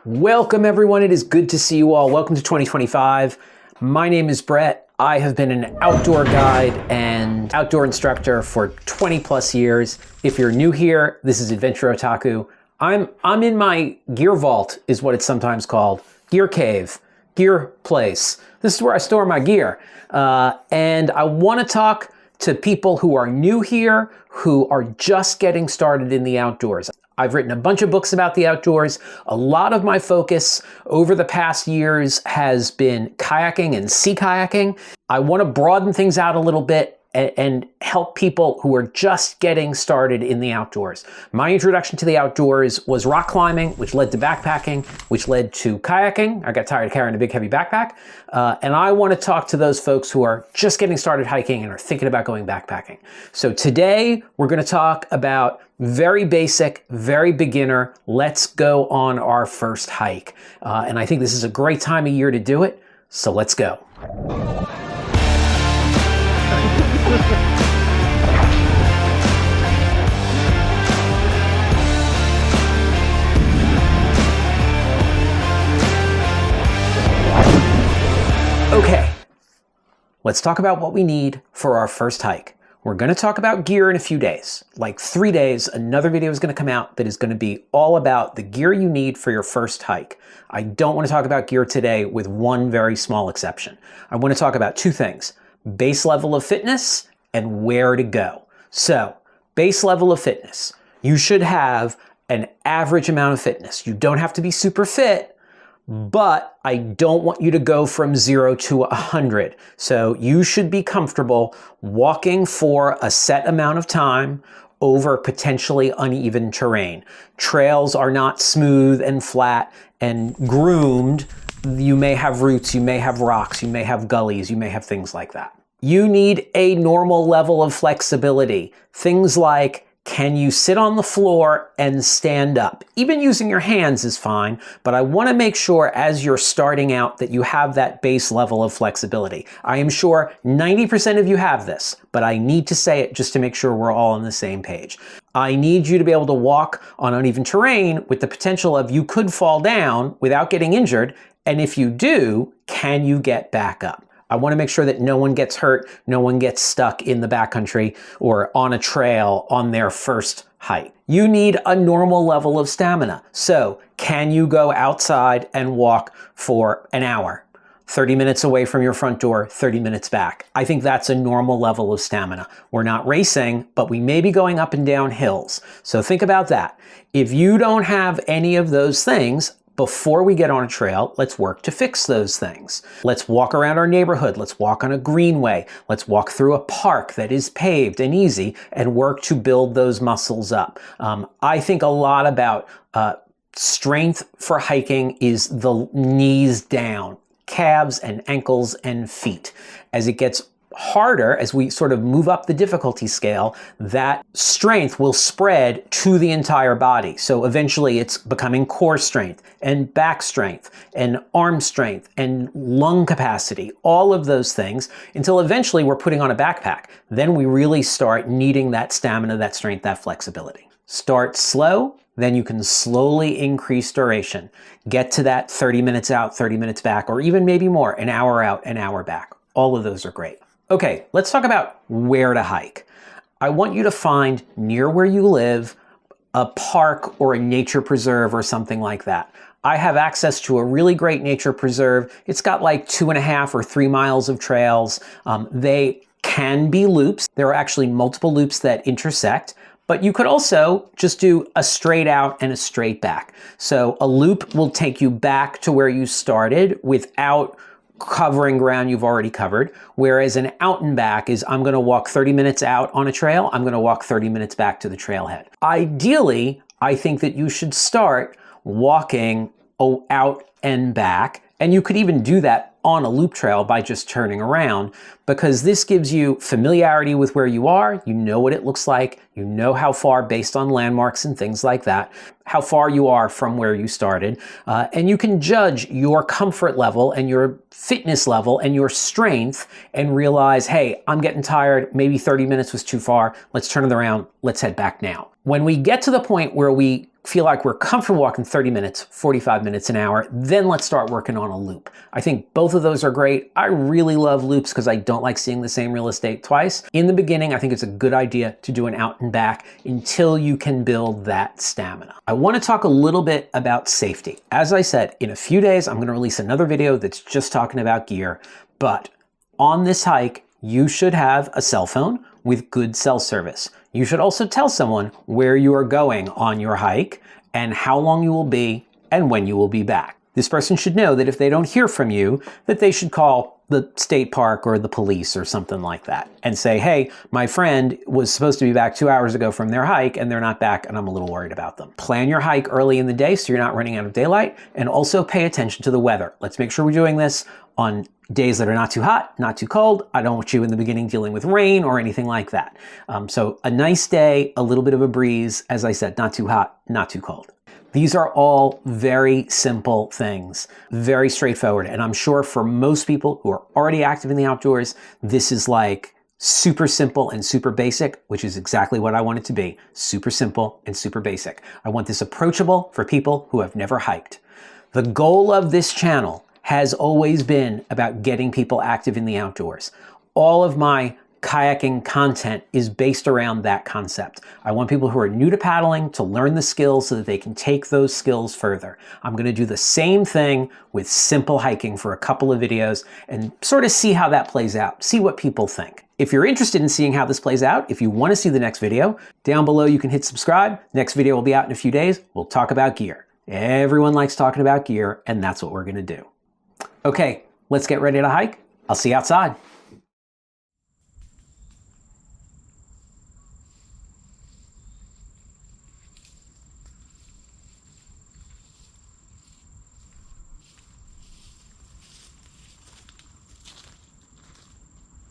Welcome everyone, it is good to see you all. Welcome to 2025. My name is Brett. I have been an outdoor guide and outdoor instructor for 20 plus years. If you're new here, this is Adventure Otaku. I'm in my gear vault, is what it's sometimes called. Gear cave, gear place. This is where I store my gear. And I want to talk to people who are new here, who are just getting started in the outdoors. I've written a bunch of books about the outdoors. A lot of my focus over the past years has been kayaking and sea kayaking. I want to broaden things out a little bit and help people who are just getting started in the outdoors. My introduction to the outdoors was rock climbing, which led to backpacking, which led to kayaking. I got tired of carrying a big heavy backpack. And I want to talk to those folks who are just getting started hiking and are thinking about going backpacking. So today we're going to talk about very basic, very beginner, let's go on our first hike. And I think this is a great time of year to do it. So let's go. Okay, let's talk about what we need for our first hike. We're going to talk about gear in a few days, like 3 days. Another video is going to come out that is going to be all about the gear you need for your first hike. I don't want to talk about gear today with one very small exception. I want to talk about two things: base level of fitness and where to go. So, base level of fitness. You should have an average amount of fitness. You don't have to be super fit, but I don't want you to go from 0 to 100. So you should be comfortable walking for a set amount of time over potentially uneven terrain. Trails are not smooth and flat and groomed. You may have roots, you may have rocks, you may have gullies, you may have things like that. You need a normal level of flexibility. Things like, can you sit on the floor and stand up? Even using your hands is fine, but I want to make sure as you're starting out that you have that base level of flexibility. I am sure 90% of you have this, but I need to say it just to make sure we're all on the same page. I need you to be able to walk on uneven terrain with the potential of you could fall down without getting injured, and if you do, can you get back up? I want to make sure that no one gets hurt, no one gets stuck in the backcountry or on a trail on their first hike. You need a normal level of stamina. So, can you go outside and walk for an hour? 30 minutes away from your front door, 30 minutes back. I think that's a normal level of stamina. We're not racing, but we may be going up and down hills. So think about that. If you don't have any of those things, before we get on a trail, let's work to fix those things. Let's walk around our neighborhood. Let's walk on a greenway. Let's walk through a park that is paved and easy and work to build those muscles up. I think a lot about strength for hiking is the knees down, calves and ankles and feet. As it gets harder, as we sort of move up the difficulty scale, that strength will spread to the entire body. So eventually it's becoming core strength and back strength and arm strength and lung capacity, all of those things, until eventually we're putting on a backpack. Then we really start needing that stamina, that strength, that flexibility. Start slow, then you can slowly increase duration. Get to that 30 minutes out, 30 minutes back, or even maybe more, an hour out, an hour back. All of those are great. Okay, let's talk about where to hike. I want you to find near where you live a park or a nature preserve or something like that. I have access to a really great nature preserve. It's got like 2.5 or 3 miles of trails. They can be loops. There are actually multiple loops that intersect, but you could also just do a straight out and a straight back. So a loop will take you back to where you started without covering ground you've already covered, whereas an out and back is, I'm going to walk 30 minutes out on a trail, I'm going to walk 30 minutes back to the trailhead. Ideally, I think that you should start walking out and back, and you could even do that on a loop trail by just turning around, because this gives you familiarity with where you are. You know what it looks like. You know how far, based on landmarks and things like that, how far you are from where you started. And you can judge your comfort level and your fitness level and your strength and realize, hey, I'm getting tired. Maybe 30 minutes was too far. Let's turn it around. Let's head back now. When we get to the point where we feel like we're comfortable walking 30 minutes, 45 minutes, an hour, then let's start working on a loop. I think both of those are great. I really love loops because I don't like seeing the same real estate twice. In the beginning, I think it's a good idea to do an out and back until you can build that stamina. I want to talk a little bit about safety. As I said, in a few days, I'm going to release another video that's just talking about gear, but on this hike, you should have a cell phone with good cell service. You should also tell someone where you are going on your hike and how long you will be and when you will be back. This person should know that if they don't hear from you, that they should call the state park or the police or something like that and say, hey, my friend was supposed to be back 2 hours ago from their hike and they're not back and I'm a little worried about them. Plan your hike early in the day so you're not running out of daylight, and also pay attention to the weather. Let's make sure we're doing this on days that are not too hot, not too cold. I don't want you in the beginning dealing with rain or anything like that. So a nice day, a little bit of a breeze, as I said, not too hot, not too cold. These are all very simple things, very straightforward. And I'm sure for most people who are already active in the outdoors, this is like super simple and super basic, which is exactly what I want it to be. Super simple and super basic. I want this approachable for people who have never hiked. The goal of this channel has always been about getting people active in the outdoors. All of my kayaking content is based around that concept. I want people who are new to paddling to learn the skills so that they can take those skills further. I'm going to do the same thing with simple hiking for a couple of videos and sort of see how that plays out, see what people think. If you're interested in seeing how this plays out, if you want to see the next video, down below you can hit subscribe. Next video will be out in a few days. We'll talk about gear. Everyone likes talking about gear, and that's what we're going to do. Okay, let's get ready to hike. I'll see you outside.